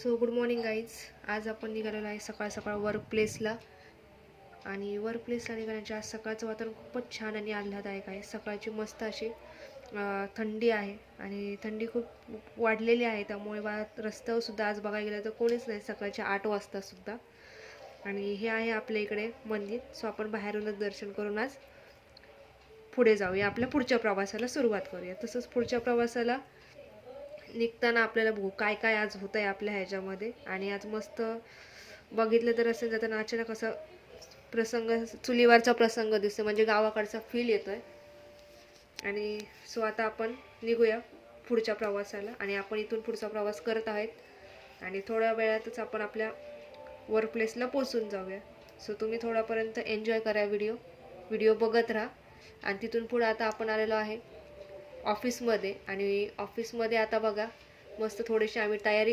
So good morning guys. आज आपण निघालेलो आहे सकाळ सकाळ वर्क प्लेसला. आणि वर्क प्लेसला निघाल्याच्या आज सकाळचं वातावरण खूपच छान आणि आल्हाददायक आहे. सकाळची मस्त अशी थंडी आहे आणि थंडी खूप वाढलेली आहे. त्यामुळे रस्त्यावर सुद्धा आज बघायला गेलं तर कोणीच नाही सकाळच्या 8 वाजता सुद्धा. आणि हे आहे आपल्या इकडे मंदिर. सो आपण बाहेरूनच दर्शन करून आज पुढे जाऊया, आपल्या पुढच्या प्रवासाला सुरुवात करूया. तसंच पुढच्या प्रवासाला निघताना आपल्याला बघू काय काय आज होत आहे आपल्या ह्याच्यामध्ये. आणि आज मस्त बघितलं तर असं जाताना अचानक असं प्रसंग, चुलीवरचा प्रसंग दिसतो, म्हणजे गावाकडचा फील येतोय. आणि सो आता आपण निघूया पुढच्या प्रवासाला आणि आपण इथून पुढचा प्रवास करत आहेत आणि थोड्या वेळातच आपण आपल्या वर्क प्लेसला पोचून जाऊया. सो तुम्ही थोड्यापर्यंत एन्जॉय करा, व्हिडिओ बघत राहा. आणि तिथून पुढे आता आपण आलेलो आहे ऑफिसमध्ये. आणि ऑफिसमध्ये आता बघा मस्त थोडीशी आम्ही तयारी